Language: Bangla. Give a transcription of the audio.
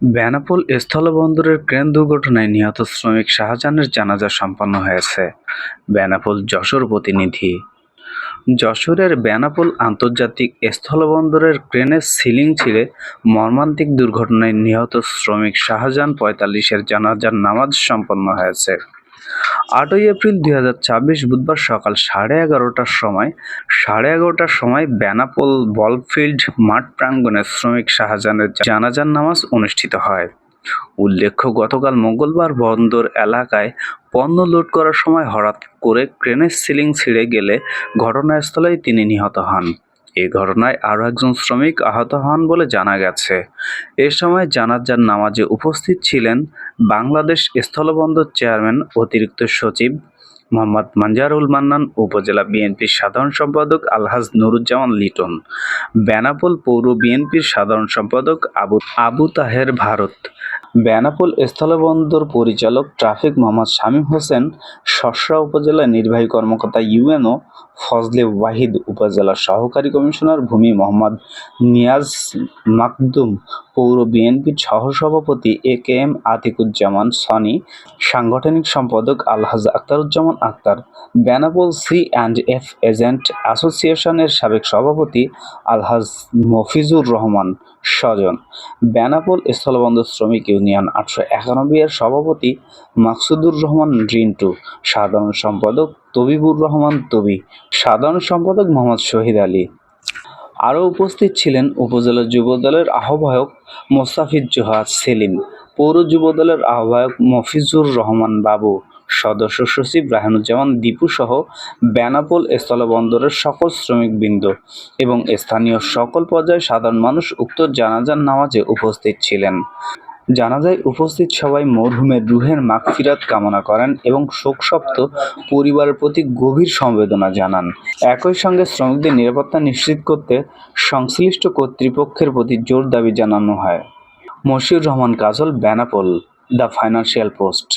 বেনাপোল স্থলবন্দরের ক্রেন দুর্ঘটনায় নিহত শ্রমিক শাহজাহানের জানাজা সম্পন্ন হয়েছে। বেনাপোল যশোর প্রতিনিধি। যশোরের বেনাপোল আন্তর্জাতিক স্থলবন্দরের ক্রেনের সিলিং ছিঁড়ে মর্মান্তিক দুর্ঘটনায় নিহত শ্রমিক শাহজাহান ৪৫-এর জানাজার নামাজ সম্পন্ন হয়েছে। ৮ই এপ্রিল ২০২৬ বুধবার সকাল 11:30টার সময় বেনাপোল বলফিল্ড মাঠ প্রাঙ্গণে শ্রমিক শাহজাহানের জানাজার নামাজ অনুষ্ঠিত হয়। উল্লেখ্য, গতকাল মঙ্গলবার বন্দর এলাকায় পণ্য লোড করার সময় হঠাৎ করে ক্রেনের সিলিং ছিঁড়ে গেলে ঘটনাস্থলেই তিনি নিহত হন। এই ঘটনায় আরও একজন শ্রমিক আহত হন বলে জানা গেছে। এ সময় জানাজার নামাজে উপস্থিত ছিলেন বাংলাদেশ স্থলবন্দর চেয়ারম্যান অতিরিক্ত সচিব মোহাম্মদ মানজারুল মান্নান, উপজেলা বিএনপির সাধারণ সম্পাদক আলহাজ নুরুজ্জামান লিটন, বেনাপোল পৌর বিএনপির সাধারণ সম্পাদক আবু তাহের ভারত, বেনাপোল স্থলবন্দর পরিচালক ট্রাফিক মোহাম্মদ শামীম হোসেন, শসরা উপজেলা নির্বাহী কর্মকর্তা ইউএনও ফজলে ওয়াহিদ, উপজেলা সহকারী কমিশনার ভূমি মোহাম্মদ নিয়াজ মাকদুম, পৌর বিএনপির সহসভাপতি একেএম আতিকুজ্জামান সনি, সাংগঠনিক সম্পাদক আলহাজ আখতারুজ্জামান আখতার, বেনাপোল সি&এফ এজেন্ট অ্যাসোসিয়েশনের সাবেক সভাপতি আলহাজ মফিজুর রহমান স্বজন, বেনাপোল স্থলবন্দর শ্রমিক ইউনিয়ন ৮৯১-এর সভাপতি মাকসুদুর রহমান রিন্টু, সাধারণ সম্পাদক তবিবুর রহমান তবি, সাধারণ সম্পাদক মোহাম্মদ শহীদ আলী। আরও উপস্থিত ছিলেন উপজেলা যুবদলের আহ্বায়ক মোস্তাফিজুর সেলিম, পৌর যুবদলের আহ্বায়ক মফিজুর রহমান বাবু, সদস্য সচিব রায়হানুজ্জামান দীপু সহ বেনাপোল স্থলবন্দরের সকল শ্রমিকবৃন্দ এবং স্থানীয় সকল পর্যায়ের সাধারণ মানুষ উক্ত জানাজার নামাজে উপস্থিত ছিলেন। জানাজায় উপস্থিত সবাই মরহুমের রুহের মাগফিরাত কামনা করেন এবং শোকসপ্ত পরিবারের প্রতি গভীর সমবেদনা জানান। একই সঙ্গে শ্রমিকদের নিরাপত্তা নিশ্চিত করতে সংশ্লিষ্ট কর্তৃপক্ষের প্রতি জোর দাবি জানানো হয়। মশিউর রহমান কাজল, বেনাপোল, দ্য ফাইন্যান্সিয়াল পোস্ট।